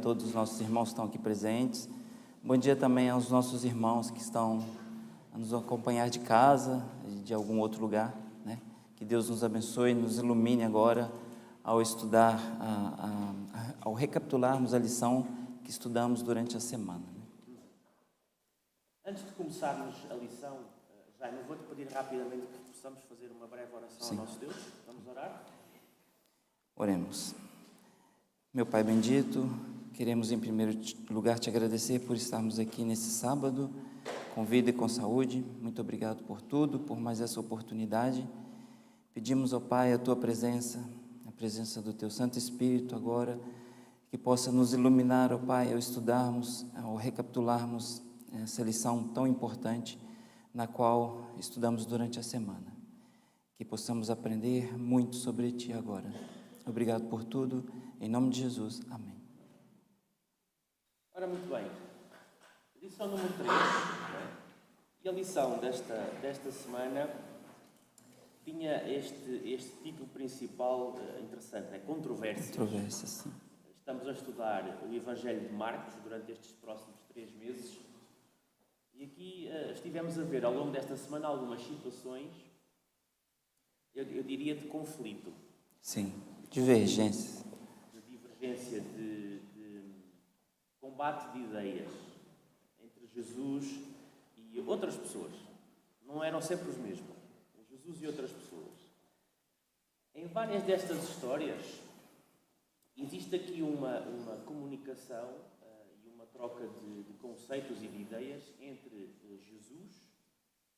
todos os nossos irmãos que estão aqui presentes. Bom dia também aos nossos irmãos que estão a nos acompanhar de casa, de algum outro lugar, né? Que Deus nos abençoe, nos ilumine agora ao estudar, ao recapitularmos a lição que estudamos durante a semana. Antes de começarmos a lição, Jaime, eu vou-te pedir rapidamente que possamos fazer uma breve oração ao nosso Deus. Vamos orar? Oremos. Meu Pai bendito, queremos em primeiro lugar te agradecer por estarmos aqui nesse sábado, com vida e com saúde. Muito obrigado por tudo, por mais essa oportunidade. Pedimos, ó Pai, a Tua presença, a presença do Teu Santo Espírito agora, que possa nos iluminar, ó Pai, ao estudarmos, ao recapitularmos essa lição tão importante, na qual estudamos durante a semana. Que possamos aprender muito sobre Ti agora. Obrigado por tudo, em nome de Jesus, amém. Ora, muito bem, lição número 3, né? E a lição desta semana tinha este título principal interessante, né? Controvérsias. Controvérsias, sim. Estamos a estudar o Evangelho de Marcos durante estes próximos 3 meses e aqui estivemos a ver ao longo desta semana algumas situações, eu diria, de conflito. Sim, divergências. De divergência, de combate de ideias entre Jesus e outras pessoas. Não eram sempre os mesmos. Jesus e outras pessoas. Em várias destas histórias, existe aqui uma comunicação e uma troca de conceitos e de ideias entre Jesus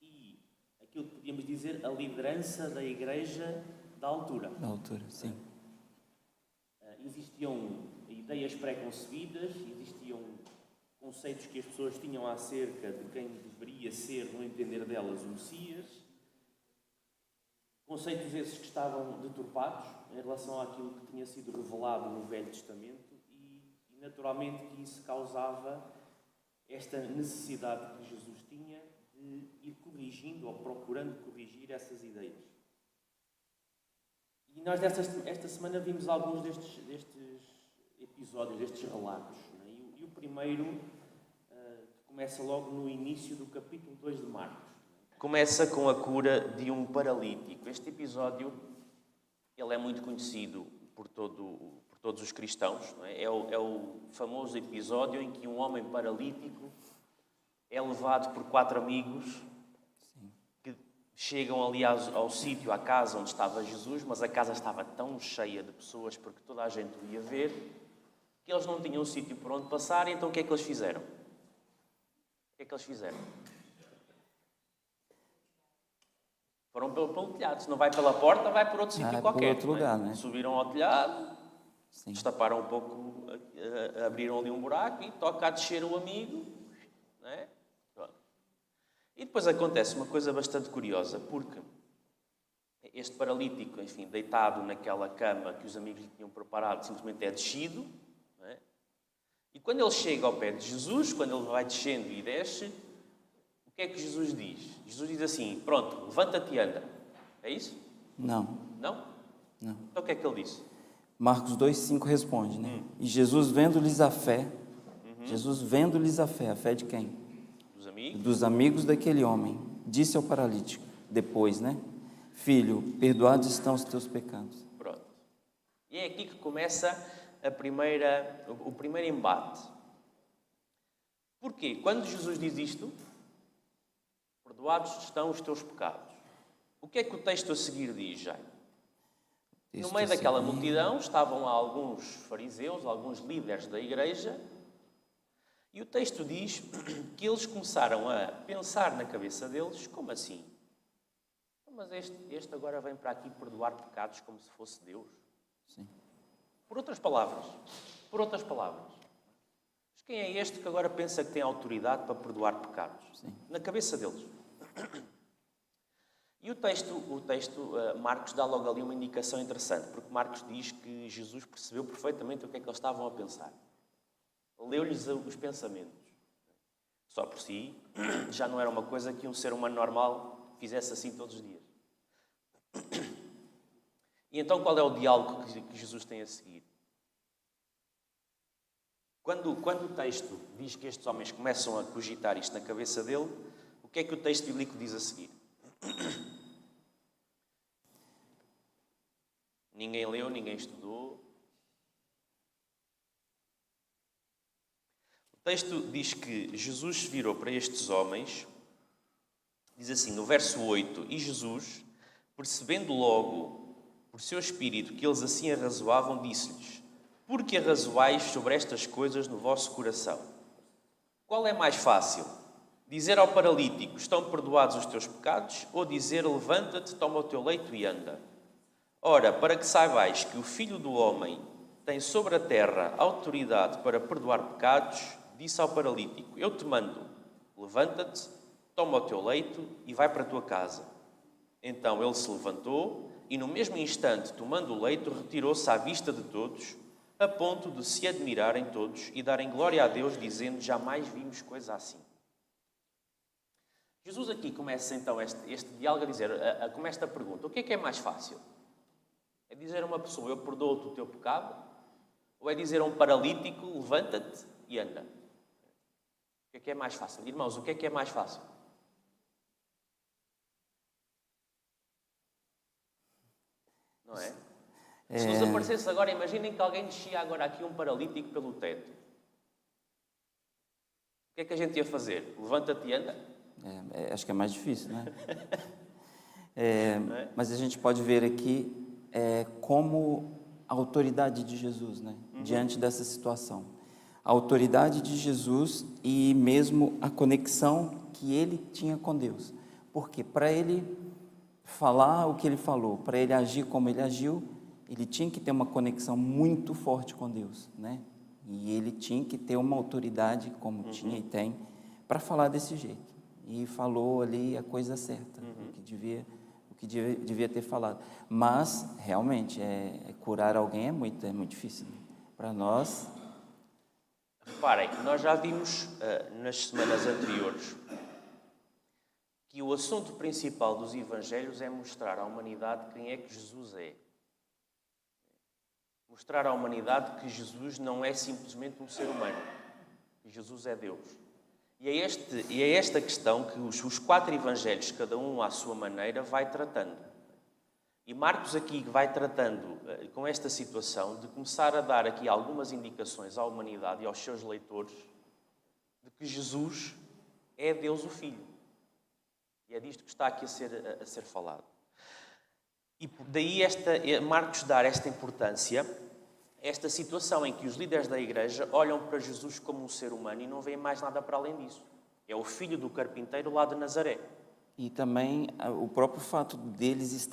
e aquilo que podíamos dizer a liderança da Igreja da altura. Da altura, sim. Existiam ideias pré-concebidas, existiam conceitos que as pessoas tinham acerca de quem deveria ser, no entender delas, o Messias. Conceitos esses que estavam deturpados em relação àquilo que tinha sido revelado no Velho Testamento e naturalmente que isso causava esta necessidade que Jesus tinha de ir corrigindo ou procurando corrigir essas ideias. E nós esta semana vimos alguns destes episódios, destes relatos. Né? E o primeiro que começa logo no início do capítulo 2 de Marcos. Começa com a cura de um paralítico. Este episódio ele é muito conhecido por todos os cristãos. Não é? É o famoso episódio em que um homem paralítico é levado por 4 amigos que chegam ali ao sítio, à casa onde estava Jesus, mas a casa estava tão cheia de pessoas, porque toda a gente o ia ver, que eles não tinham um sítio por onde passar, então o que é que eles fizeram? Foram pelo telhado. Se não vai pela porta, vai por outro sítio qualquer. Por outro lugar, né? Subiram ao telhado, Sim. destaparam um pouco, abriram ali um buraco e toca a descer o amigo. Né? E depois acontece uma coisa bastante curiosa, porque este paralítico, enfim, deitado naquela cama que os amigos lhe tinham preparado, simplesmente é descido. Né? E quando ele chega ao pé de Jesus, quando ele vai descendo e desce, o que é que Jesus diz? Jesus diz assim, pronto, levanta-te e anda. É isso? Não. Não? Não. Então o que é que ele disse? Marcos 2,5 responde, né? E Jesus vendo-lhes a fé, a fé de quem? Dos amigos? Dos amigos daquele homem, disse ao paralítico, depois, né? Filho, perdoados estão os teus pecados. Pronto. E é aqui que começa o primeiro embate. Porquê? Quando Jesus diz isto, perdoados estão os teus pecados. O que é que o texto a seguir diz, Jaime? No meio daquela multidão estavam lá alguns fariseus, alguns líderes da igreja, e o texto diz que eles começaram a pensar na cabeça deles, como assim? Mas este agora vem para aqui perdoar pecados como se fosse Deus? Sim. Por outras palavras, mas quem é este que agora pensa que tem autoridade para perdoar pecados? Sim. Na cabeça deles. E o texto Marcos dá logo ali uma indicação interessante, porque Marcos diz que Jesus percebeu perfeitamente o que é que eles estavam a pensar. Leu-lhes os pensamentos. Só por si, já não era uma coisa que um ser humano normal fizesse assim todos os dias. E então qual é o diálogo que Jesus tem a seguir? Quando o texto diz que estes homens começam a cogitar isto na cabeça dele, o que é que o texto bíblico diz a seguir? Ninguém leu, ninguém estudou. O texto diz que Jesus se virou para estes homens, diz assim, no verso 8, e Jesus, percebendo logo por seu espírito que eles assim arrazoavam, disse-lhes, por que arrazoais sobre estas coisas no vosso coração? Qual é mais fácil? Dizer ao paralítico, estão perdoados os teus pecados, ou dizer, levanta-te, toma o teu leito e anda? Ora, para que saibais que o Filho do Homem tem sobre a terra autoridade para perdoar pecados, disse ao paralítico, eu te mando, levanta-te, toma o teu leito e vai para a tua casa. Então ele se levantou e no mesmo instante, tomando o leito, retirou-se à vista de todos, a ponto de se admirarem todos e darem glória a Deus, dizendo, jamais vimos coisa assim. Jesus aqui começa então este diálogo a dizer, com esta pergunta, o que é mais fácil? É dizer a uma pessoa, eu perdoo-te o teu pecado? Ou é dizer a um paralítico, levanta-te e anda? O que é mais fácil? Irmãos, o que é mais fácil? Não é? Se nos aparecesse agora, imaginem que alguém descia agora aqui um paralítico pelo teto. O que é que a gente ia fazer? Levanta-te e anda? Acho que é mais difícil, né? Mas a gente pode ver aqui como a autoridade de Jesus, né? Diante dessa situação. A autoridade de Jesus e mesmo a conexão que ele tinha com Deus. Porque para ele falar o que ele falou, para ele agir como ele agiu, ele tinha que ter uma conexão muito forte com Deus, né? E ele tinha que ter uma autoridade, como tinha e tem, para falar desse jeito. E falou ali a coisa certa, o que devia ter falado. Mas, realmente, curar alguém é muito difícil. Né? Para nós... Reparem, nós já vimos nas semanas anteriores que o assunto principal dos Evangelhos é mostrar à humanidade quem é que Jesus é. Mostrar à humanidade que Jesus não é simplesmente um ser humano, que Jesus é Deus. E é esta questão que os 4 Evangelhos, cada um à sua maneira, vai tratando. E Marcos aqui vai tratando com esta situação de começar a dar aqui algumas indicações à humanidade e aos seus leitores de que Jesus é Deus o Filho. E é disto que está aqui a ser falado. E daí Marcos dar esta importância, esta situação em que os líderes da igreja olham para Jesus como um ser humano e não veem mais nada para além disso. É o filho do carpinteiro lá de Nazaré. E também o próprio fato deles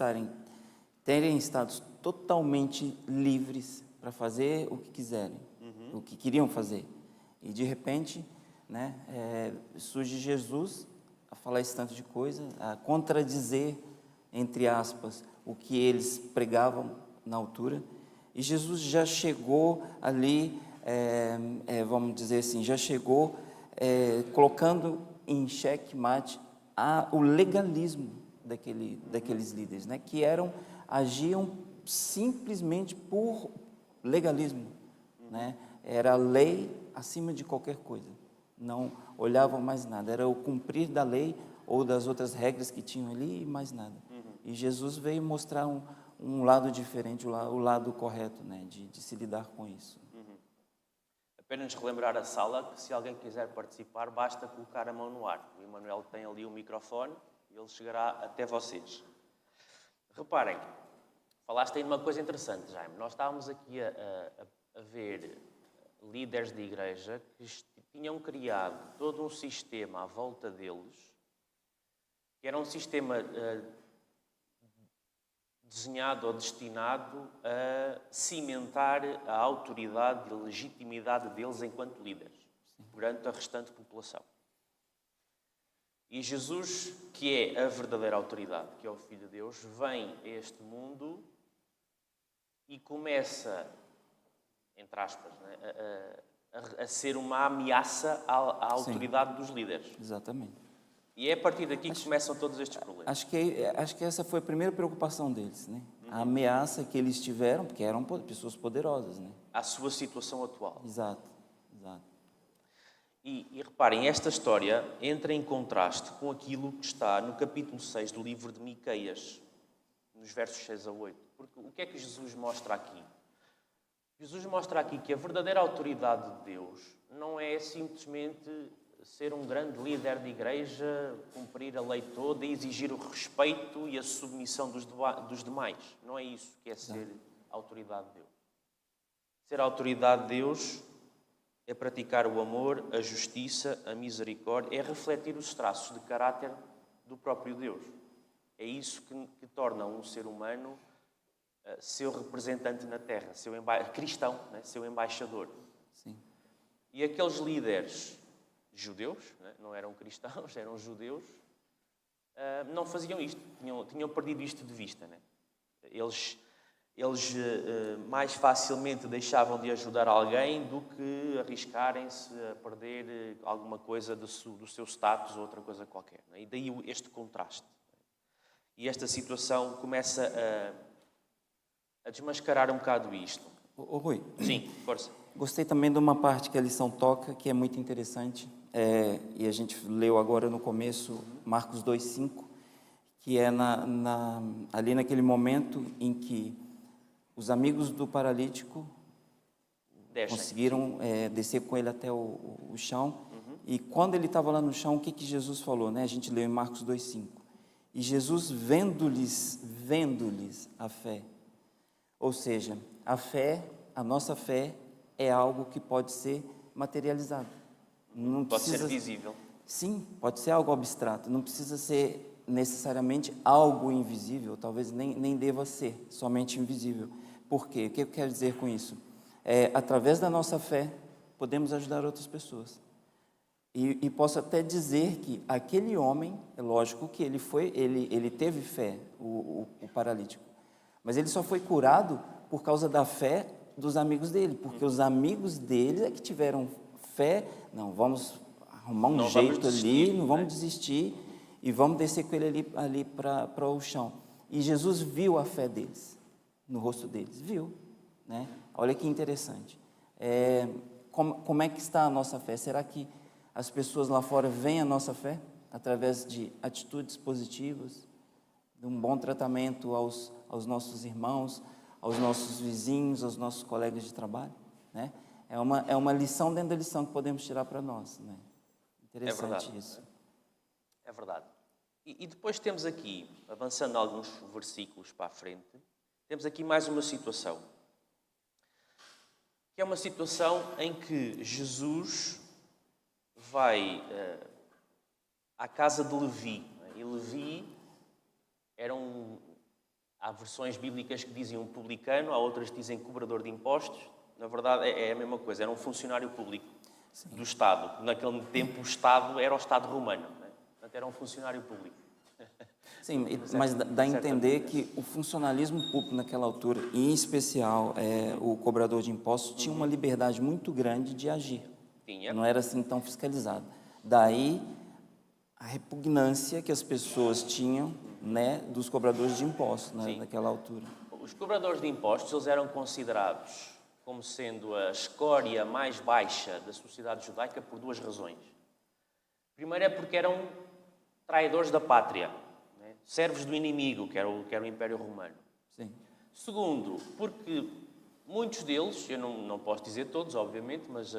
terem estado totalmente livres para fazer o que quiserem, o que queriam fazer. E de repente, né, surge Jesus a falar esse tanto de coisa, a contradizer, entre aspas, o que eles pregavam na altura. E Jesus já chegou ali, vamos dizer assim, já chegou colocando em xeque-mate o legalismo daqueles líderes, né? Que agiam simplesmente por legalismo, né? Era a lei acima de qualquer coisa, não olhavam mais nada, era o cumprir da lei ou das outras regras que tinham ali e mais nada. E Jesus veio mostrar um lado diferente, o lado correto, né? de se lidar com isso. Apenas relembrar a sala que se alguém quiser participar, basta colocar a mão no ar. O Emanuel tem ali o microfone e ele chegará até vocês. Reparem, falaste aí de uma coisa interessante, Jaime. Nós estávamos aqui a ver líderes de igreja que tinham criado todo um sistema à volta deles, que era um sistema desenhado ou destinado a cimentar a autoridade e a legitimidade deles enquanto líderes, perante a restante população. E Jesus, que é a verdadeira autoridade, que é o Filho de Deus, vem a este mundo e começa, entre aspas, né, a ser uma ameaça à autoridade dos líderes. Exatamente. E é a partir daqui que começam todos estes problemas. Acho que essa foi a primeira preocupação deles, né? A ameaça que eles tiveram, porque eram pessoas poderosas, né? À sua situação atual. Exato. E reparem, esta história entra em contraste com aquilo que está no capítulo 6 do livro de Miqueias, nos versos 6 a 8. Porque o que é que Jesus mostra aqui? Jesus mostra aqui que a verdadeira autoridade de Deus não é simplesmente ser um grande líder de igreja, cumprir a lei toda e exigir o respeito e a submissão dos demais. Não é isso que é ser a autoridade de Deus. Ser a autoridade de Deus é praticar o amor, a justiça, a misericórdia, é refletir os traços de caráter do próprio Deus. É isso que torna um ser humano seu representante na Terra, cristão, né? Seu embaixador. Sim. E aqueles líderes judeus, né? Não eram cristãos, eram judeus, não faziam isto, tinham perdido isto de vista. Né? Eles mais facilmente deixavam de ajudar alguém do que arriscarem-se a perder alguma coisa do seu status ou outra coisa qualquer. Né? E daí este contraste. E esta situação começa a desmascarar um bocado isto. Ô Rui. Sim, força. Gostei também de uma parte que a lição toca, que é muito interessante, e a gente leu agora no começo, Marcos 2,5, que é ali naquele momento em que os amigos do paralítico conseguiram descer com ele até o chão, e quando ele estava lá no chão, o que Jesus falou? Né? A gente leu em Marcos 2,5. E Jesus vendo-lhes a fé. Ou seja, a nossa fé é algo que pode ser materializado. Não pode precisa, ser visível. Sim, pode ser algo abstrato. Não precisa ser necessariamente algo invisível. Talvez nem deva ser somente invisível. Por quê? O que eu quero dizer com isso? Através da nossa fé, podemos ajudar outras pessoas. E posso até dizer que aquele homem, é lógico que ele teve fé, o paralítico. Mas ele só foi curado por causa da fé dos amigos dele, porque os amigos dele é que tiveram fé. Não, vamos arrumar um jeito ali, não vamos desistir e vamos descer com ele ali para o chão. E Jesus viu a fé deles, no rosto deles, viu, né? Olha que interessante. Como é que está a nossa fé? Será que as pessoas lá fora veem a nossa fé através de atitudes positivas, de um bom tratamento aos nossos irmãos, aos nossos vizinhos, aos nossos colegas de trabalho, né? É uma lição dentro da lição que podemos tirar para nós, né? Interessante isso. É verdade. E depois temos aqui, avançando alguns versículos para a frente, temos aqui mais uma situação. Que é uma situação em que Jesus vai à casa de Levi. E Levi era há versões bíblicas que dizem um publicano, há outras que dizem cobrador de impostos. Na verdade, é a mesma coisa, era um funcionário público. Sim. Do Estado. Naquele tempo, o Estado era o Estado romano. Né? Portanto, era um funcionário público. Sim, mas dá a entender que o funcionalismo público naquela altura, e em especial o cobrador de impostos, tinha uma liberdade muito grande de agir. Tinha. Não era assim tão fiscalizado. Daí a repugnância que as pessoas tinham, né, dos cobradores de impostos, né, naquela altura. Os cobradores de impostos, eles eram considerados como sendo a escória mais baixa da sociedade judaica por duas razões. Primeiro é porque eram traidores da pátria, né? Servos do inimigo, que era o Império Romano. Sim. Segundo, porque muitos deles, eu não posso dizer todos, obviamente, mas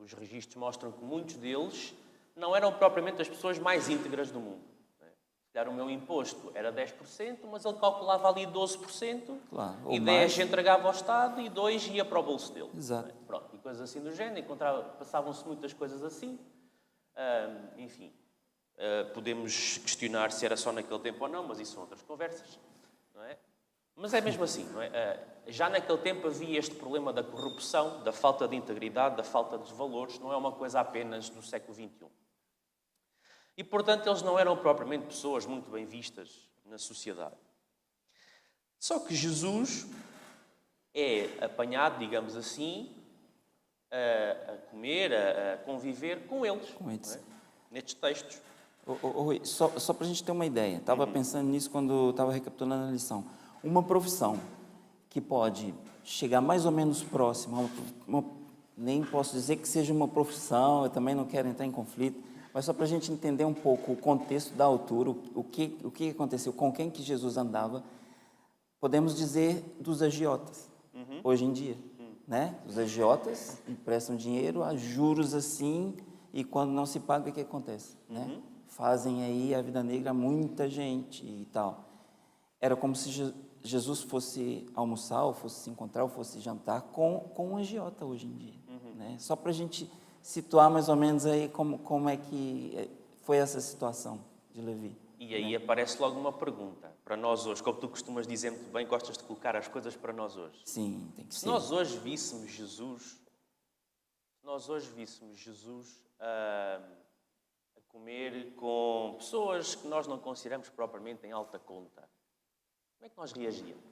os registros mostram que muitos deles não eram propriamente as pessoas mais íntegras do mundo. O meu imposto era 10%, mas ele calculava ali 12%, claro, e 10% entregava ao Estado e 2% ia para o bolso dele. Exato. Pronto, e coisas assim do género, passavam-se muitas coisas assim. Enfim, podemos questionar se era só naquele tempo ou não, mas isso são outras conversas. Não é? Mas é mesmo assim, não é? Já naquele tempo havia este problema da corrupção, da falta de integridade, da falta de valores, não é uma coisa apenas do século XXI. E, portanto, eles não eram propriamente pessoas muito bem vistas na sociedade. Só que Jesus é apanhado, digamos assim, a comer, a conviver com eles. Com eles. Nestes textos. Rui, só para a gente ter uma ideia, estava pensando nisso quando estava recapitulando a lição. Uma profissão que pode chegar mais ou menos próxima, nem posso dizer que seja uma profissão, eu também não quero entrar em conflito, mas só para a gente entender um pouco o contexto da altura, o que aconteceu, com quem que Jesus andava, podemos dizer dos agiotas, hoje em dia, né? Os agiotas emprestam dinheiro a juros assim, e quando não se paga, o que acontece? Né? Fazem aí a vida negra a muita gente e tal. Era como se Jesus fosse almoçar, ou fosse se encontrar, ou fosse jantar com um agiota hoje em dia. Né? Só para a gente situar mais ou menos aí como é que foi essa situação de Levi. E aí aparece logo uma pergunta para nós hoje, como tu costumas dizer muito bem, gostas de colocar as coisas para nós hoje. Sim, tem que ser. Se nós hoje víssemos Jesus a comer com pessoas que nós não consideramos propriamente em alta conta, como é que nós reagíamos?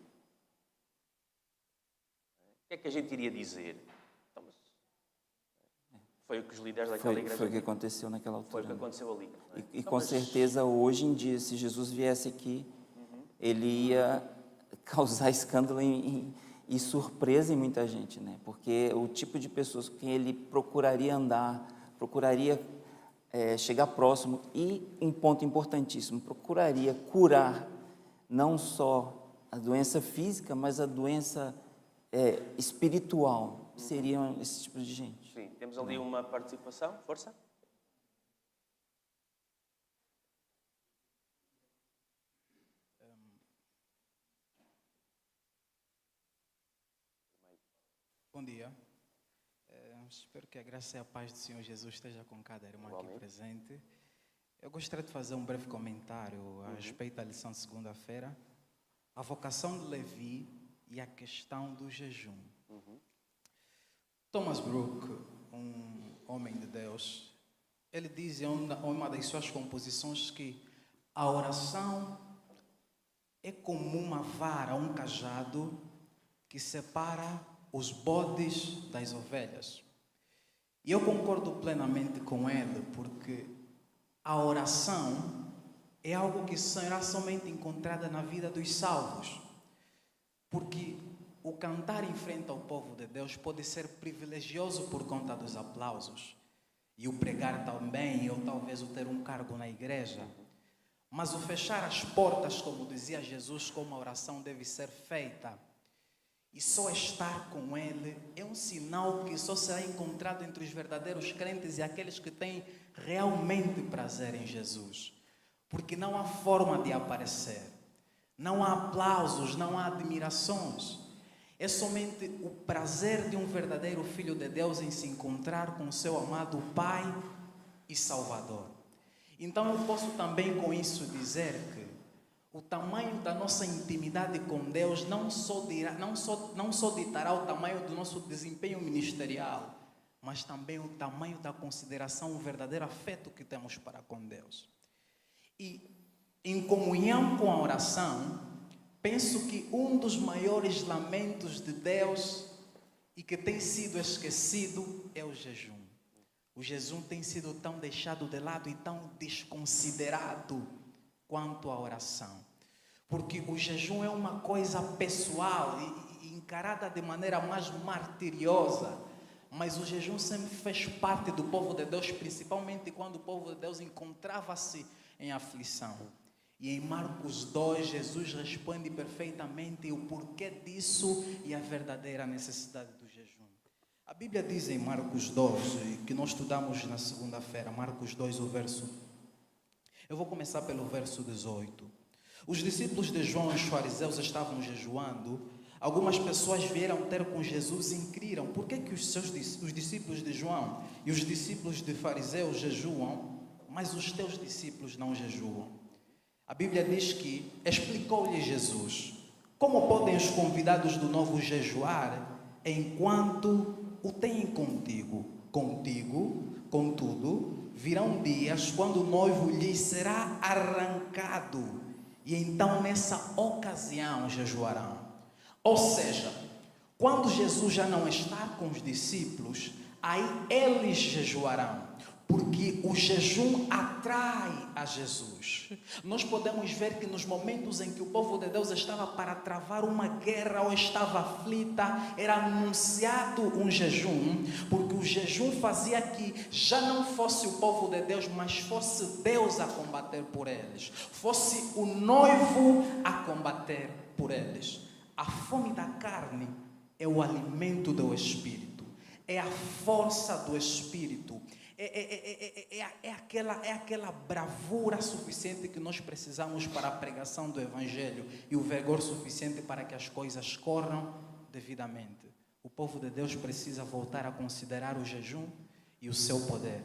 O que é que a gente iria dizer? Então, foi o que os líderes daquela igreja... Foi o que aconteceu naquela altura. Foi o que aconteceu ali. E com certeza, hoje em dia, se Jesus viesse aqui, ele ia causar escândalo e surpresa em muita gente, né? Porque o tipo de pessoas com quem ele procuraria andar, procuraria chegar próximo e, um ponto importantíssimo, procuraria curar não só a doença física, mas a doença espiritual, seriam esse tipo de gente. Sim, temos ali uma participação, força. Bom dia. Espero que a graça e a paz do Senhor Jesus esteja com cada irmão aqui presente. Eu gostaria de fazer um breve comentário a respeito da lição de segunda-feira. A vocação de Levi e a questão do jejum. Thomas Brooke, um homem de Deus, ele diz em uma das suas composições que a oração é como uma vara, um cajado que separa os bodes das ovelhas. E eu concordo plenamente com ele, porque a oração é algo que será somente encontrada na vida dos salvos. Porque o cantar em frente ao povo de Deus pode ser privilegioso por conta dos aplausos. E o pregar também, ou talvez o ter um cargo na igreja. Mas o fechar as portas, como dizia Jesus, como a oração deve ser feita, e só estar com Ele é um sinal que só será encontrado entre os verdadeiros crentes e aqueles que têm realmente prazer em Jesus. Porque não há forma de aparecer, não há aplausos, não há admirações. É somente o prazer de um verdadeiro filho de Deus em se encontrar com o seu amado Pai e Salvador. Então eu posso também com isso dizer que o tamanho da nossa intimidade com Deus não só ditará o tamanho do nosso desempenho ministerial, mas também o tamanho da consideração, o verdadeiro afeto que temos para com Deus. E em comunhão com a oração, penso que um dos maiores lamentos de Deus e que tem sido esquecido é o jejum. O jejum tem sido tão deixado de lado e tão desconsiderado quanto à oração. Porque o jejum é uma coisa pessoal e encarada de maneira mais martiriosa. Mas o jejum sempre fez parte do povo de Deus, principalmente quando o povo de Deus encontrava-se em aflição. E em Marcos 2, Jesus responde perfeitamente o porquê disso e a verdadeira necessidade do jejum. A Bíblia diz em Marcos 2, que nós estudamos na segunda-feira, Marcos 2, o verso. Eu vou começar pelo verso 18. Os discípulos de João e os fariseus estavam jejuando. Algumas pessoas vieram ter com Jesus e inquiriram: por que os discípulos de João e os discípulos de fariseus jejuam, mas os teus discípulos não jejuam? A Bíblia diz que explicou-lhe Jesus: como podem os convidados do novo jejuar enquanto o têm contigo? Contudo, virão dias quando o noivo lhes será arrancado, e então nessa ocasião jejuarão. Ou seja, quando Jesus já não está com os discípulos, aí eles jejuarão. Porque o jejum atrai a Jesus. Nós podemos ver que nos momentos em que o povo de Deus estava para travar uma guerra ou estava aflita, era anunciado um jejum, porque o jejum fazia que já não fosse o povo de Deus, mas fosse Deus a combater por eles, fosse o noivo a combater por eles. A fome da carne é o alimento do Espírito, é a força do Espírito. É aquela bravura suficiente que nós precisamos para a pregação do Evangelho e o vigor suficiente para que as coisas corram devidamente. O povo de Deus precisa voltar a considerar o jejum e o seu poder.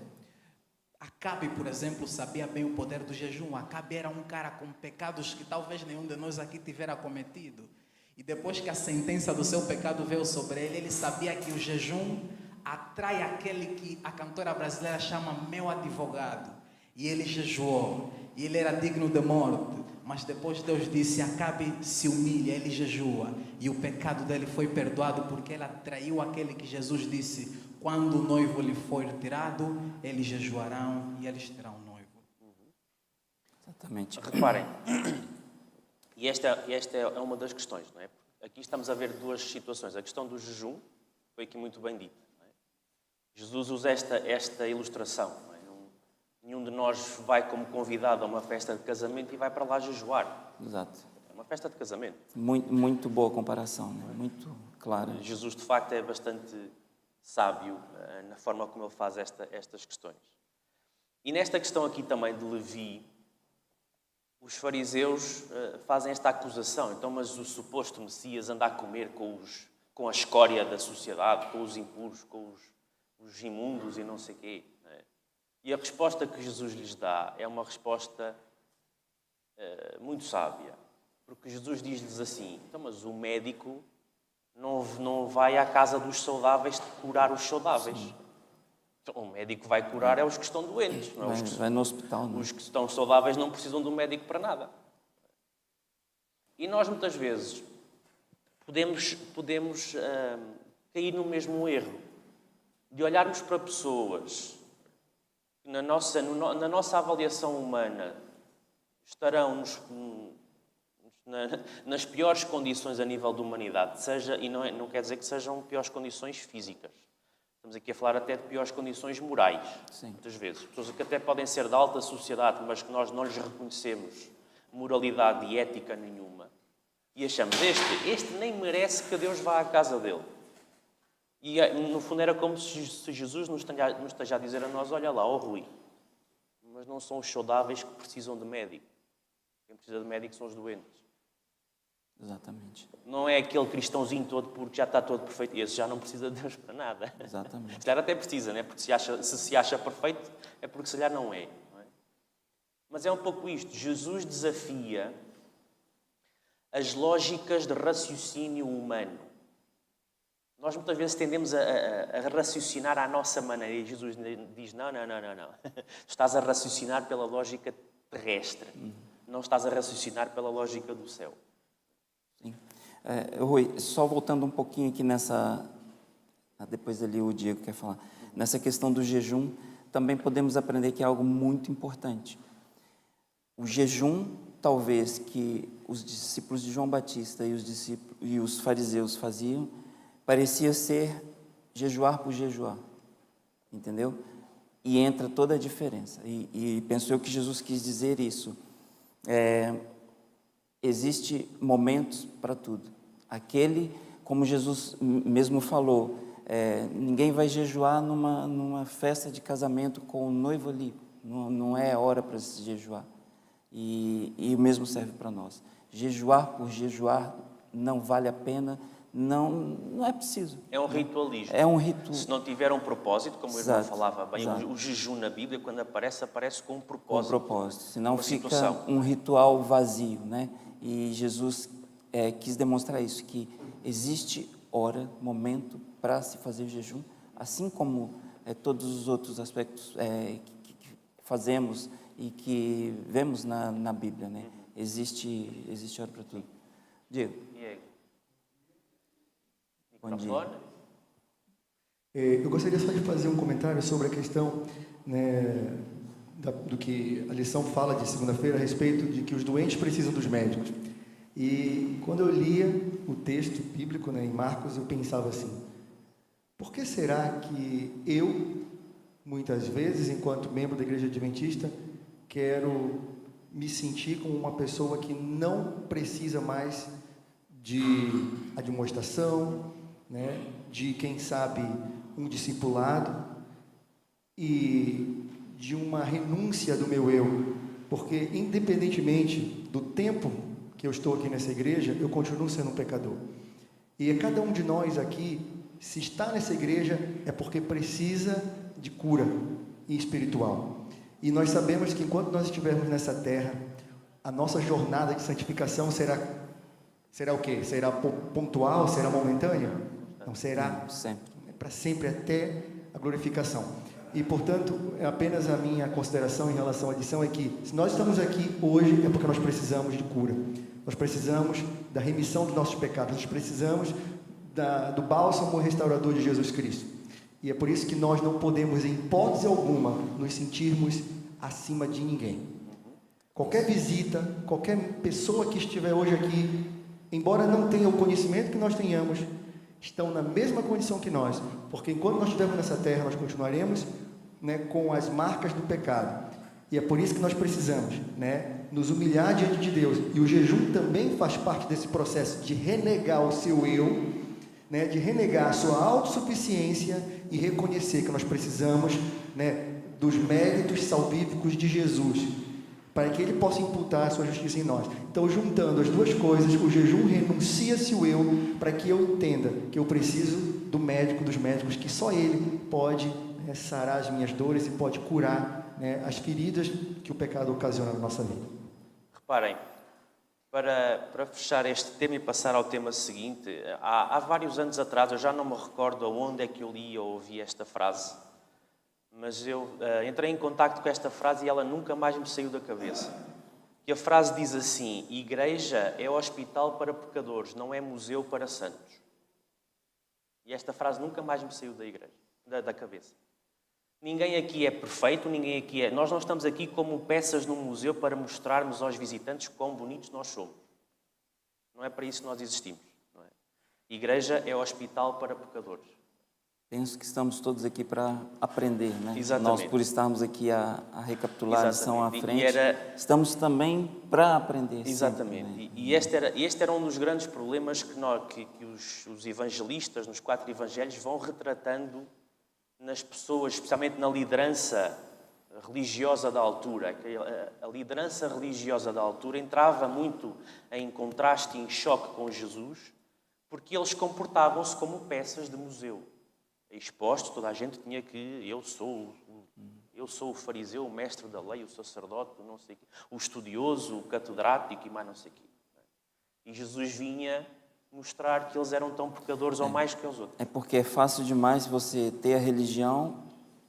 Acabe, por exemplo, sabia bem o poder do jejum. Acabe era um cara com pecados que talvez nenhum de nós aqui tivera cometido. E depois que a sentença do seu pecado veio sobre ele, ele sabia que o jejum atrai aquele que a cantora brasileira chama meu advogado. E ele jejuou. E ele era digno de morte. Mas depois Deus disse, Acabe se humilha, ele jejua. E o pecado dele foi perdoado porque ele atraiu aquele que Jesus disse, quando o noivo lhe for retirado, eles jejuarão e eles terão um noivo. Exatamente. Reparem, e esta é uma das questões, não é? Aqui estamos a ver duas situações. A questão do jejum foi aqui muito bem dita. Jesus usa esta ilustração. Não é? Nenhum de nós vai como convidado a uma festa de casamento e vai para lá jejuar. Exato. É uma festa de casamento. Muito boa comparação, né? Muito clara. Jesus, de facto, é bastante sábio na forma como ele faz estas questões. E nesta questão aqui também de Levi, os fariseus fazem esta acusação. Então, mas o suposto Messias anda a comer com a escória da sociedade, com os impuros, com os imundos e não sei quê. Né? E a resposta que Jesus lhes dá é uma resposta muito sábia. Porque Jesus diz-lhes assim, então, mas o médico não vai à casa dos saudáveis curar os saudáveis. Então, o médico vai curar os que estão doentes. Não é? Vai no hospital. Não? Os que estão saudáveis não precisam de um médico para nada. E nós, muitas vezes, podemos cair no mesmo erro de olharmos para pessoas que na nossa avaliação humana estarão nas piores condições a nível de humanidade, e não quer dizer que sejam piores condições físicas. Estamos aqui a falar até de piores condições morais, Sim. Muitas vezes. Pessoas que até podem ser da alta sociedade, mas que nós não lhes reconhecemos moralidade e ética nenhuma. E achamos, este nem merece que Deus vá à casa dele. E, no fundo, era como se Jesus nos esteja a dizer a nós, olha lá, ó Rui, mas não são os saudáveis que precisam de médico. Quem precisa de médico são os doentes. Exatamente. Não é aquele cristãozinho todo porque já está todo perfeito. Esse já não precisa de Deus para nada. Exatamente. Se calhar até precisa, né? Porque se se acha perfeito, é porque se calhar não é. Mas é um pouco isto. Jesus desafia as lógicas de raciocínio humano. Nós muitas vezes tendemos a raciocinar à nossa maneira. E Jesus diz, não. Estás a raciocinar pela lógica terrestre. Não estás a raciocinar pela lógica do céu. Sim. Rui, só voltando um pouquinho aqui depois ali o Diego quer falar, nessa questão do jejum, também podemos aprender que é algo muito importante. O jejum, talvez, que os discípulos de João Batista e os fariseus faziam, parecia ser jejuar por jejuar, entendeu? E entra toda a diferença. E penso eu que Jesus quis dizer isso. Existe momentos para tudo. Aquele, como Jesus mesmo falou, ninguém vai jejuar numa festa de casamento com o noivo ali. Não é hora para se jejuar. E o mesmo serve para nós. Jejuar por jejuar não vale a pena, não é preciso. É um ritualismo. É um ritual. Se não tiver um propósito, como o irmão falava bem, exato. O jejum na Bíblia, quando aparece com um propósito. Com um propósito. Senão fica situação. Um ritual vazio, né? E Jesus quis demonstrar isso, que existe hora, momento para se fazer jejum, assim como todos os outros aspectos que fazemos e que vemos na Bíblia, né? Existe hora para tudo. Diego. Bom dia. Eu gostaria só de fazer um comentário sobre a questão, né, do que a lição fala de segunda-feira a respeito de que os doentes precisam dos médicos. E quando eu lia o texto bíblico, né, em Marcos, eu pensava assim: por que será que eu, muitas vezes, enquanto membro da Igreja Adventista, quero me sentir como uma pessoa que não precisa mais de admoestação, né, de, quem sabe, um discipulado e de uma renúncia do meu eu, porque independentemente do tempo que eu estou aqui nessa igreja, eu continuo sendo um pecador. E cada um de nós aqui, se está nessa igreja, é porque precisa de cura espiritual. E nós sabemos que enquanto nós estivermos nessa terra, a nossa jornada de santificação será o quê? Será pontual? Será momentânea? Não, será para sempre, até a glorificação. E, portanto, apenas a minha consideração em relação à lição é que, se nós estamos aqui hoje, é porque nós precisamos de cura. Nós precisamos da remissão dos nossos pecados. Nós precisamos do bálsamo restaurador de Jesus Cristo. E é por isso que nós não podemos, em hipótese alguma, nos sentirmos acima de ninguém. Qualquer visita, qualquer pessoa que estiver hoje aqui, embora não tenha o conhecimento que nós tenhamos, estão na mesma condição que nós, porque enquanto nós estivermos nessa terra, nós continuaremos, né, com as marcas do pecado. E é por isso que nós precisamos, né, nos humilhar diante de Deus. E o jejum também faz parte desse processo de renegar o seu eu, né, de renegar a sua autossuficiência e reconhecer que nós precisamos, né, dos méritos salvíficos de Jesus, para que Ele possa imputar a sua justiça em nós. Então, juntando as duas coisas, o jejum renuncia-se o eu, para que eu entenda que eu preciso do médico dos médicos, que só Ele pode, né, sarar as minhas dores e pode curar, né, as feridas que o pecado ocasiona na nossa vida. Reparem, para fechar este tema e passar ao tema seguinte, há vários anos atrás, eu já não me recordo aonde é que eu li ou ouvi esta frase, mas eu entrei em contacto com esta frase e ela nunca mais me saiu da cabeça. E a frase diz assim: igreja é hospital para pecadores, não é museu para santos. E esta frase nunca mais me saiu da cabeça. Ninguém aqui é perfeito, ninguém aqui é... Nós não estamos aqui como peças num museu para mostrarmos aos visitantes quão bonitos nós somos. Não é para isso que nós existimos. Não é? Igreja é hospital para pecadores. Penso que estamos todos aqui para aprender, né? Exatamente. Nós, por estarmos aqui a recapitular a lição à frente, estamos também para aprender. Exatamente. Sempre, né? E este era um dos grandes problemas que os evangelistas, nos 4 evangelhos, vão retratando nas pessoas, especialmente na liderança religiosa da altura. A liderança religiosa da altura entrava muito em contraste e em choque com Jesus, porque eles comportavam-se como peças de museu. Exposto, toda a gente tinha que... Eu sou o fariseu, o mestre da lei, o sacerdote, não sei o quê, o estudioso, o catedrático e mais não sei o quê. E Jesus vinha mostrar que eles eram tão pecadores ou mais que os outros. É porque é fácil demais você ter a religião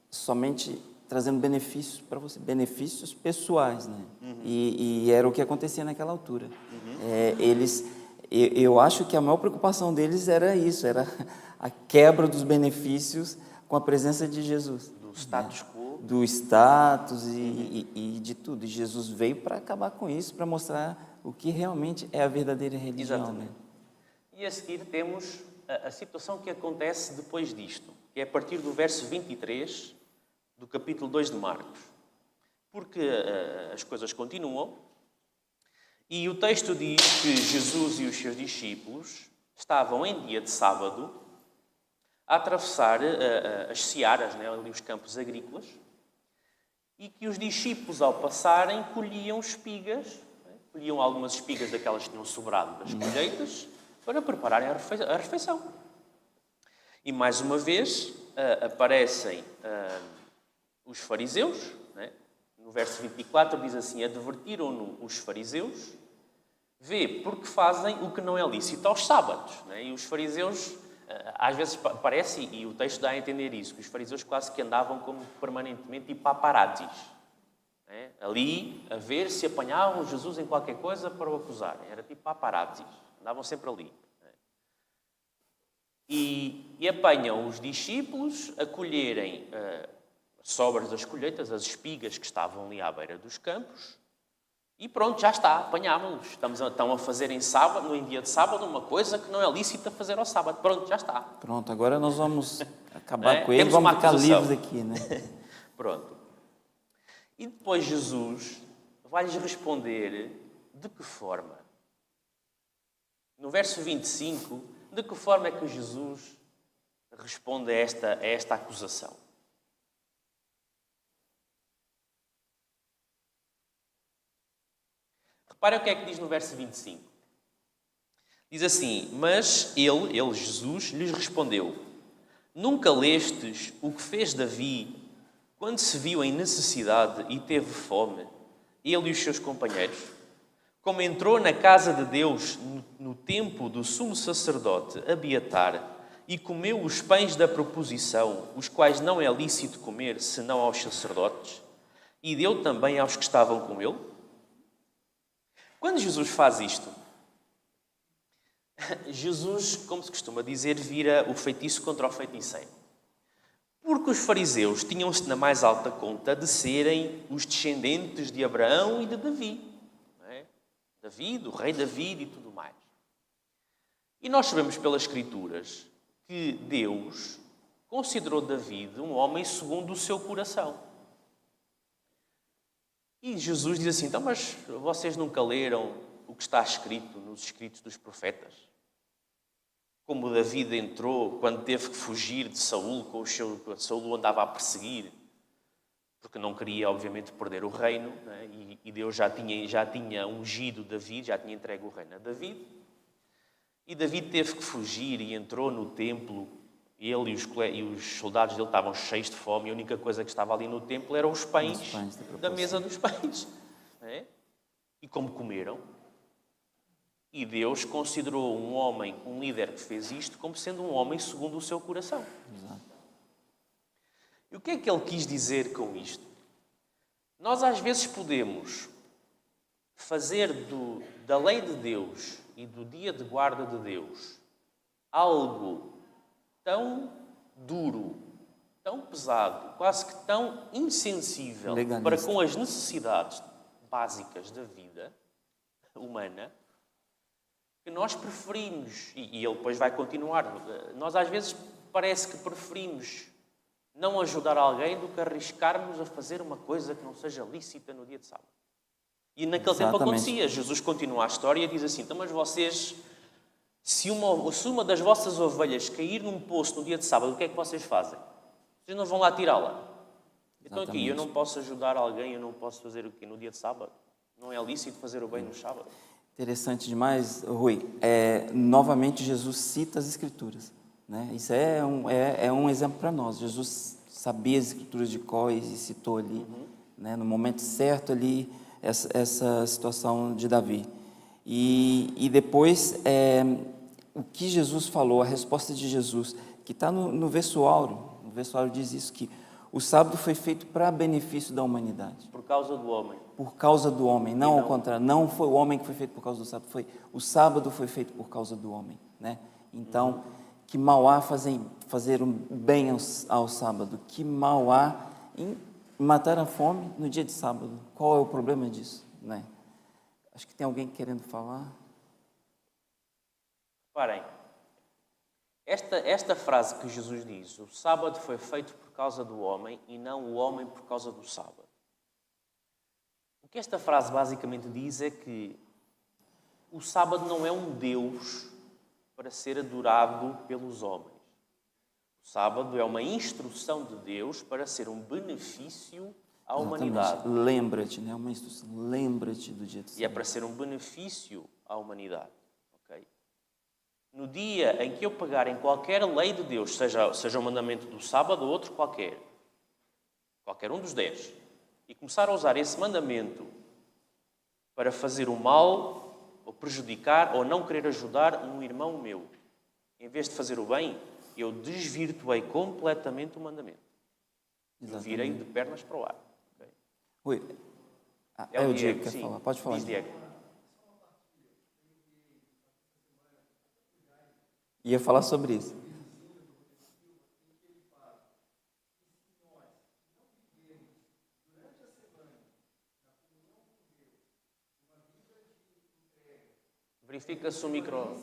somente trazendo benefícios para você, benefícios pessoais, né? Uhum. E era o que acontecia naquela altura. Uhum. Eu acho que a maior preocupação deles era isso, era a quebra dos benefícios com a presença de Jesus. Do status quo. Do status e de tudo. E Jesus veio para acabar com isso, para mostrar o que realmente é a verdadeira religião. Exatamente. Né? E a seguir temos a situação que acontece depois disto, que é a partir do verso 23 do capítulo 2 de Marcos. Porque as coisas continuam e o texto diz que Jesus e os seus discípulos estavam em dia de sábado a atravessar as searas, né, ali os campos agrícolas, e que os discípulos, ao passarem, colhiam espigas, né, colhiam algumas espigas daquelas que tinham sobrado das colheitas, para prepararem a refeição. E, mais uma vez, aparecem os fariseus, né? No verso 24 diz assim: advertiram-no os fariseus, vê, porque fazem o que não é lícito aos sábados. Né? E os fariseus, às vezes parece, e o texto dá a entender isso, que os fariseus quase que andavam como permanentemente tipo paparazzis. Né? Ali, a ver se apanhavam Jesus em qualquer coisa para o acusarem. Era tipo paparazzis. Andavam sempre ali. e apanham os discípulos a colherem sobras das colheitas, as espigas que estavam ali à beira dos campos, e pronto, já está, apanhámos-los. Estão a fazer em dia de sábado, uma coisa que não é lícita fazer ao sábado. Pronto, já está. Pronto, agora nós vamos acabar com Temos eles, vamos uma ficar acusação. livres aqui, né? Pronto. E depois Jesus vai-lhes responder de que forma? No verso 25, de que forma é que Jesus responde a esta acusação? Reparem o que é que diz no verso 25. Diz assim: mas ele, Jesus, lhes respondeu: nunca lestes o que fez Davi quando se viu em necessidade e teve fome, ele e os seus companheiros? Como entrou na casa de Deus no tempo do sumo sacerdote Abiatar e comeu os pães da proposição, os quais não é lícito comer senão aos sacerdotes, e deu também aos que estavam com ele? Quando Jesus faz isto, Jesus, como se costuma dizer, vira o feitiço contra o feiticeiro. Porque os fariseus tinham-se na mais alta conta de serem os descendentes de Abraão e de Davi. Não é? Davi, do rei Davi e tudo mais. E nós sabemos pelas Escrituras que Deus considerou Davi um homem segundo o seu coração. E Jesus diz assim: então, mas vocês nunca leram o que está escrito nos escritos dos profetas? Como Davi entrou quando teve que fugir de Saul, com Saul andava a perseguir, porque não queria, obviamente, perder o reino, né? E Deus já tinha ungido Davi, já tinha entregue o reino a Davi. E Davi teve que fugir e entrou no templo. Ele e os soldados dele estavam cheios de fome, e a única coisa que estava ali no templo eram os pães da mesa dos pães. É? E como comeram? E Deus considerou um homem, um líder que fez isto, como sendo um homem segundo o seu coração. Exato. E o que é que ele quis dizer com isto? Nós às vezes podemos fazer da lei de Deus e do dia de guarda de Deus algo tão duro, tão pesado, quase que tão insensível para com as necessidades básicas da vida humana, que nós preferimos, e ele depois vai continuar, nós às vezes parece que preferimos não ajudar alguém do que arriscarmos a fazer uma coisa que não seja lícita no dia de sábado. E naquele tempo acontecia. Jesus continua a história e diz assim: então, mas vocês... Se uma das vossas ovelhas cair num poço no dia de sábado, o que é que vocês fazem? Vocês não vão lá tirá-la. Então aqui, eu não posso ajudar alguém, eu não posso fazer o quê no dia de sábado? Não é lícito fazer o bem no sábado? Interessante demais, Rui. Novamente, Jesus cita as Escrituras. Né? Isso é um exemplo para nós. Jesus sabia as Escrituras de cor e citou ali, né, no momento certo ali, essa situação de Davi. E depois... o que Jesus falou, a resposta de Jesus, que está no verso áureo. O verso áureo diz isso, que o sábado foi feito para benefício da humanidade. Por causa do homem. Por causa do homem, não ao contrário. Não foi o homem que foi feito por causa do sábado, o sábado foi feito por causa do homem. Né? Então, que mal há fazer um bem ao sábado? Que mal há em matar a fome no dia de sábado? Qual é o problema disso? Né? Acho que tem alguém querendo falar. Reparem, esta frase que Jesus diz: o sábado foi feito por causa do homem e não o homem por causa do sábado. O que esta frase basicamente diz é que o sábado não é um Deus para ser adorado pelos homens. O sábado é uma instrução de Deus para ser um benefício à humanidade. Lembra-te, né? Uma instrução. Lembra-te do dia de sábado. E é para ser um benefício à humanidade. No dia em que eu pegar em qualquer lei de Deus, seja o mandamento do sábado ou outro qualquer um dos 10, e começar a usar esse mandamento para fazer o mal, ou prejudicar, ou não querer ajudar um irmão meu, em vez de fazer o bem, eu desvirtuei completamente o mandamento. Eu virei de pernas para o ar. Okay? Rui, é o Diego que quer falar. Pode falar. Diz, Diego. Ia falar sobre isso. Verifica se o micro...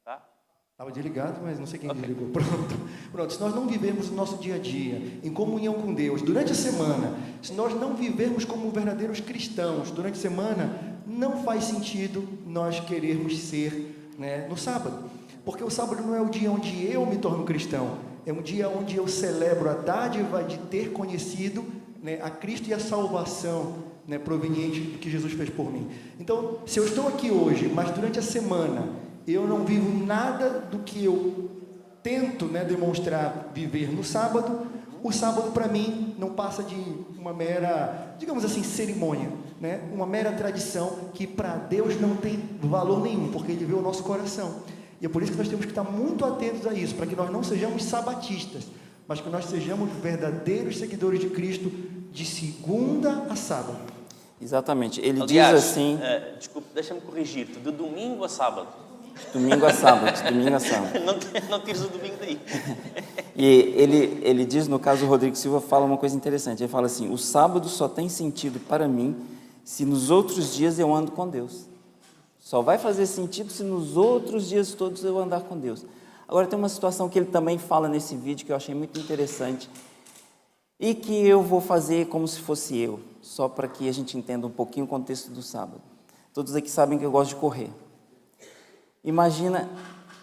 Tá? Estava desligado, mas não sei quem desligou. Pronto. Se nós não vivermos o nosso dia a dia em comunhão com Deus durante a semana, se nós não vivermos como verdadeiros cristãos durante a semana, não faz sentido nós querermos ser, né, no sábado. Porque o sábado não é o dia onde eu me torno cristão, é um dia onde eu celebro a dádiva de ter conhecido, né, a Cristo e a salvação, né, proveniente do que Jesus fez por mim. Então, se eu estou aqui hoje, mas durante a semana eu não vivo nada do que eu tento, né, demonstrar viver no sábado, o sábado para mim não passa de uma mera, digamos assim, cerimônia, né, uma mera tradição que para Deus não tem valor nenhum, porque Ele vê o nosso coração. E é por isso que nós temos que estar muito atentos a isso, para que nós não sejamos sabatistas, mas que nós sejamos verdadeiros seguidores de Cristo de segunda a sábado. Exatamente. Ele Aliás, diz assim... desculpe, deixa-me corrigir-te. De domingo a sábado. Domingo a sábado, domingo a sábado. Não tires o domingo daí. E ele diz, no caso, o Rodrigo Silva fala uma coisa interessante. Ele fala assim: o sábado só tem sentido para mim se nos outros dias eu ando com Deus. Só vai fazer sentido se nos outros dias todos eu andar com Deus. Agora, tem uma situação que ele também fala nesse vídeo que eu achei muito interessante e que eu vou fazer como se fosse eu, só para que a gente entenda um pouquinho o contexto do sábado. Todos aqui sabem que eu gosto de correr. Imagina,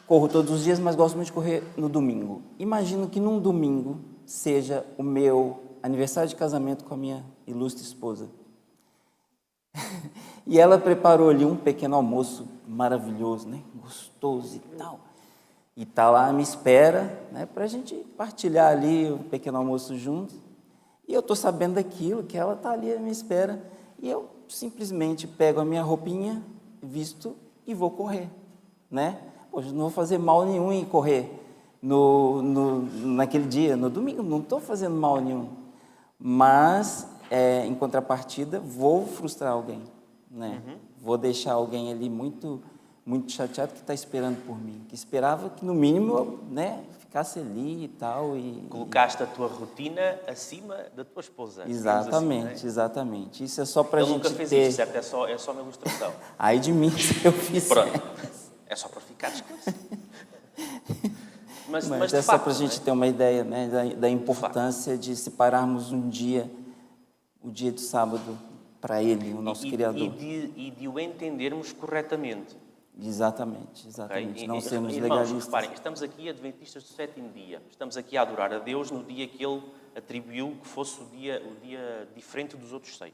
corro todos os dias, mas gosto muito de correr no domingo. Imagina que num domingo seja o meu aniversário de casamento com a minha ilustre esposa. E ela preparou ali um pequeno almoço maravilhoso, né? Gostoso e tal. E está lá, me espera, né? Para a gente partilhar ali o pequeno almoço juntos. E eu estou sabendo daquilo, que ela está ali à minha espera. E eu simplesmente pego a minha roupinha, visto e vou correr, né? Poxa, não vou fazer mal nenhum em correr naquele dia, no domingo, não estou fazendo mal nenhum. Mas, em contrapartida, vou frustrar alguém, né? Vou deixar alguém ali muito, muito chateado que está esperando por mim, que esperava que, no mínimo, eu, né, ficasse ali e tal. Colocaste a tua rotina acima da tua esposa. Exatamente, assim, exatamente. Isso é só para a gente nunca fez ter... isso, certo? É só uma ilustração. Ai de mim se eu fiz. Pronto. É só para ficar esclarecido. Mas é só para a facto, gente ter uma ideia, né, da importância de separarmos um dia, o dia de sábado, para Ele, o nosso Criador. E de o entendermos corretamente. Exatamente. Okay? Não sermos Irmãos, legalistas. reparem, estamos aqui adventistas do sétimo dia. Estamos aqui a adorar a Deus no dia que Ele atribuiu que fosse o dia diferente dos outros 6.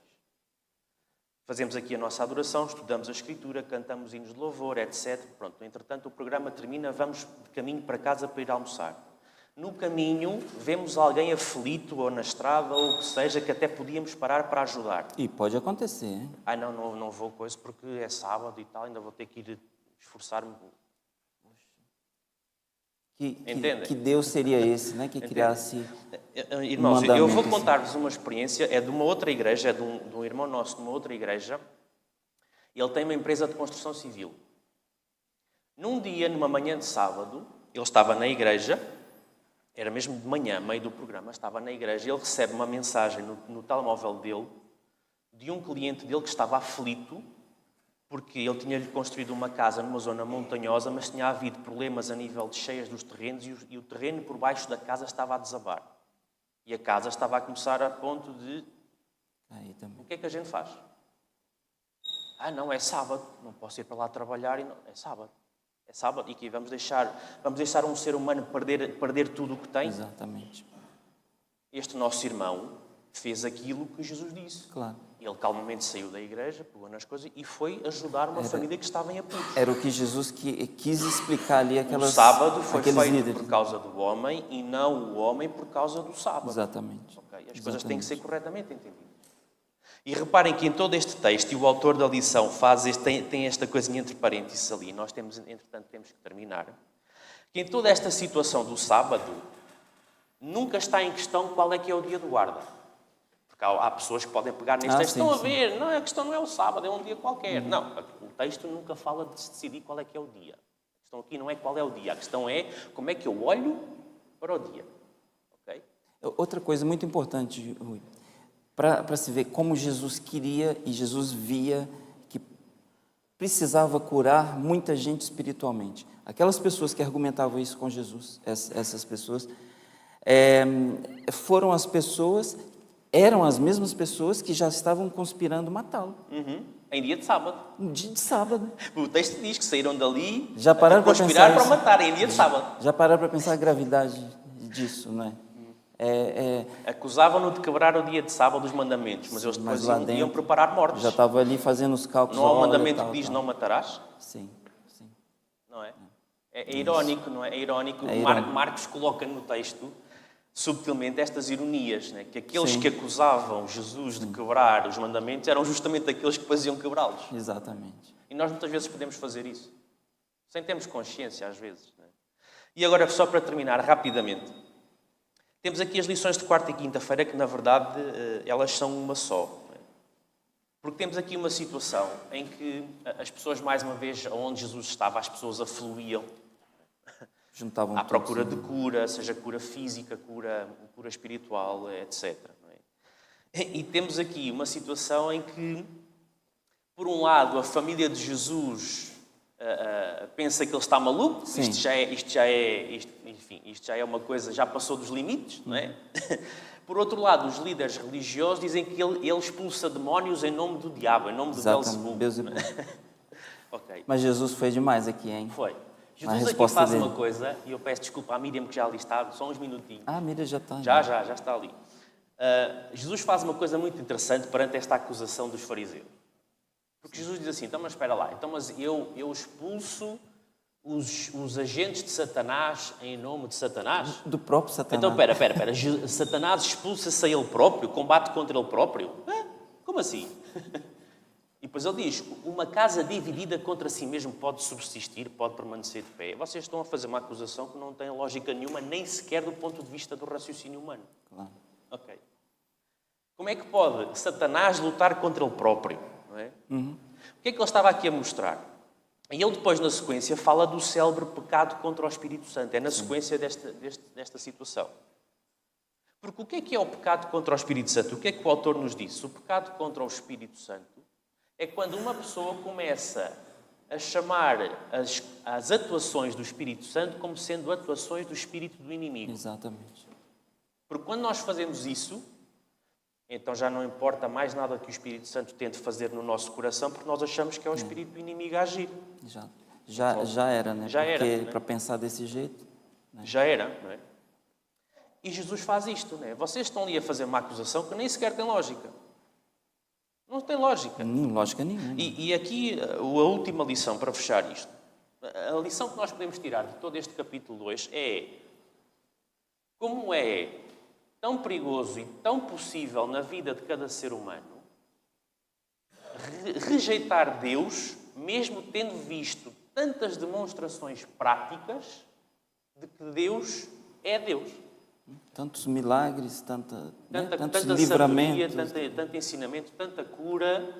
Fazemos aqui a nossa adoração, estudamos a Escritura, cantamos hinos de louvor, etc. Pronto, entretanto o programa termina, vamos de caminho para casa para ir almoçar. No caminho, vemos alguém aflito, ou na estrada, ou o que seja, que até podíamos parar para ajudar. E pode acontecer, hein? Não vou coisa porque é sábado e tal, ainda vou ter que ir esforçar-me. Que Deus seria esse, né? Que criasse... Irmãos, eu vou contar-vos uma experiência, é de uma outra igreja, é de um irmão nosso de uma outra igreja. Ele tem uma empresa de construção civil. Num dia, numa manhã de sábado, ele estava na igreja, era mesmo de manhã, meio do programa, estava na igreja, e ele recebe uma mensagem no telemóvel dele, de um cliente dele que estava aflito, porque ele tinha-lhe construído uma casa numa zona montanhosa, mas tinha havido problemas a nível de cheias dos terrenos e o terreno por baixo da casa estava a desabar. E a casa estava a começar a ponto de... O que é que a gente faz? Não, é sábado, não posso ir para lá trabalhar, e não, é sábado. É sábado e aqui vamos deixar um ser humano perder tudo o que tem? Exatamente. Este nosso irmão fez aquilo que Jesus disse. Claro. Ele calmamente saiu da igreja, pegou nas coisas e foi ajudar uma família que estava em apuros. Era o que Jesus quis explicar ali aquelas... O sábado foi feito líderes. Por causa do homem e não o homem por causa do sábado. Exatamente. Okay? As coisas têm que ser corretamente entendidas. E reparem que em todo este texto, e o autor da lição tem esta coisinha entre parênteses ali, nós entretanto temos que terminar, que em toda esta situação do sábado, nunca está em questão qual é que é o dia do guarda. Porque há pessoas que podem pegar neste texto, estão a ver, não, a questão não é o sábado, é um dia qualquer. Não, o texto nunca fala de decidir qual é que é o dia. A questão aqui não é qual é o dia, a questão é como é que eu olho para o dia. Okay? Outra coisa muito importante, Rui, para se ver como Jesus queria e Jesus via que precisava curar muita gente espiritualmente. Aquelas pessoas que argumentavam isso com Jesus, essas pessoas, eram as mesmas pessoas que já estavam conspirando matá-lo. Em dia de sábado. No dia de sábado. O texto diz que saíram dali Já pararam para para conspirar pensar para isso? o matar, em dia de sábado. Já pararam para pensar a gravidade disso, não é? Acusavam-no de quebrar o dia de sábado os mandamentos, mas eles Mas depois lá iam dentro preparar mortes. já estava ali fazendo os cálculos. Não há um olha, mandamento tal, que diz tal. não matarás? Sim, sim. Não é? É irónico, não é? É irónico. É irónico. Marcos coloca no texto, subtilmente, estas ironias, né? Que aqueles Sim. que acusavam Jesus de quebrar os mandamentos eram justamente aqueles que faziam quebrá-los. Exatamente. E nós muitas vezes podemos fazer isso, sem termos consciência às vezes. Não é? E agora, só para terminar rapidamente, temos aqui as lições de quarta e quinta-feira que, na verdade, elas são uma só. Não é? Porque temos aqui uma situação em que as pessoas, mais uma vez, onde Jesus estava, as pessoas afluíam Juntavam à todos, procura né? de cura, seja cura física, cura espiritual, etc. Não é? E temos aqui uma situação em que, por um lado, a família de Jesus pensa que ele está maluco, Sim. isto já é uma coisa, já passou dos limites, não é? Por outro lado, os líderes religiosos dizem que ele expulsa demónios em nome do diabo, em nome do Exatamente, Belzebu. Beelzebub. Ok. Mas Jesus foi demais aqui, hein? Foi. Na Jesus aqui resposta faz dele. uma coisa, e eu peço desculpa à Miriam que já ali está, só uns minutinhos. Ah, a Miriam já está. Já está ali. Jesus faz uma coisa muito interessante perante esta acusação dos fariseus. Porque Jesus diz assim, então, mas espera lá, então, mas eu expulso os agentes de Satanás em nome de Satanás? Do próprio Satanás. Então, espera. Satanás expulsa-se a ele próprio? Combate contra ele próprio? Como assim? E depois ele diz, uma casa dividida contra si mesmo pode subsistir, pode permanecer de pé. Vocês estão a fazer uma acusação que não tem lógica nenhuma, nem sequer do ponto de vista do raciocínio humano. Claro. Ok. Como é que pode Satanás lutar contra ele próprio? Não é? O que é que ele estava aqui a mostrar? E ele depois, na sequência, fala do célebre pecado contra o Espírito Santo. É na sequência desta situação. Porque o que é o pecado contra o Espírito Santo? O que é que o autor nos disse? O pecado contra o Espírito Santo é quando uma pessoa começa a chamar as atuações do Espírito Santo como sendo atuações do espírito do inimigo. Exatamente. Porque quando nós fazemos isso, então já não importa mais nada que o Espírito Santo tente fazer no nosso coração, porque nós achamos que é o espírito do inimigo a agir. Já era, né? Já Porque era, né? para pensar desse jeito... Já era, não é? E Jesus faz isto, não é? Vocês estão ali a fazer uma acusação que nem sequer tem lógica. Não tem lógica. Lógica nenhuma. E aqui a última lição para fechar isto. A lição que nós podemos tirar de todo este capítulo 2 é como é tão perigoso e tão possível na vida de cada ser humano rejeitar Deus, mesmo tendo visto tantas demonstrações práticas de que Deus é Deus. Tantos milagres, tantos Tanta livramentos. sabedoria, tanto ensinamento, tanta cura.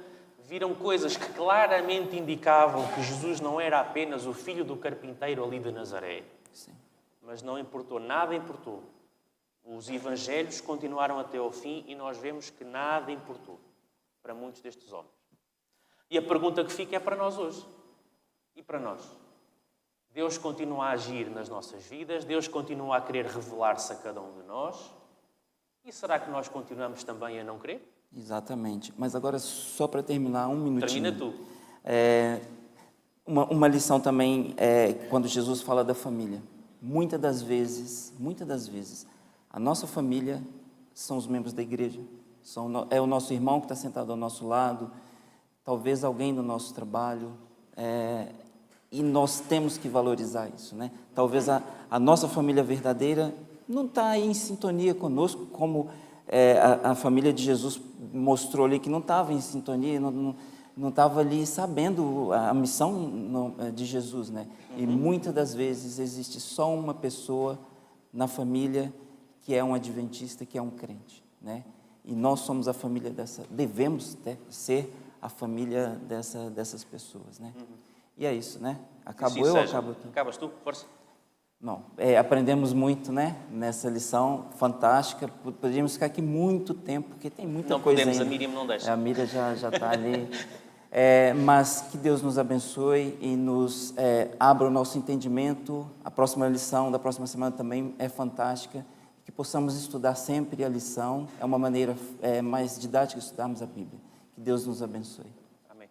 Viram coisas que claramente indicavam que Jesus não era apenas o filho do carpinteiro ali de Nazaré. Sim. Mas não importou, nada importou. Os evangelhos continuaram até ao fim e nós vemos que nada importou para muitos destes homens. E a pergunta que fica é para nós hoje. E para nós? Deus continua a agir nas nossas vidas, Deus continua a querer revelar-se a cada um de nós. E será que nós continuamos também a não crer? Exatamente. Mas agora, só para terminar, um minutinho. Termina tu. Uma lição também é quando Jesus fala da família. Muitas das vezes, a nossa família são os membros da igreja. É o nosso irmão que está sentado ao nosso lado, talvez alguém do nosso trabalho. E nós temos que valorizar isso, né? Talvez a nossa família verdadeira não está aí em sintonia conosco, como a família de Jesus mostrou ali que não estava em sintonia, não estava ali sabendo a missão de Jesus, né? E muitas das vezes existe só uma pessoa na família que é um adventista, que é um crente, né? E nós somos a família devemos ser a família dessas pessoas, né? E é isso, né? Acabou eu ou acabo tu? Acabas tu? Força. Não, aprendemos muito, né? Nessa lição fantástica. Poderíamos ficar aqui muito tempo, porque tem muita Não coisa podemos, ainda. a Miriam não deixa. A Miriam já está ali. Mas que Deus nos abençoe e nos abra o nosso entendimento. A próxima lição da próxima semana também é fantástica. Que possamos estudar sempre a lição. É uma maneira mais didática de estudarmos a Bíblia. Que Deus nos abençoe. Amém.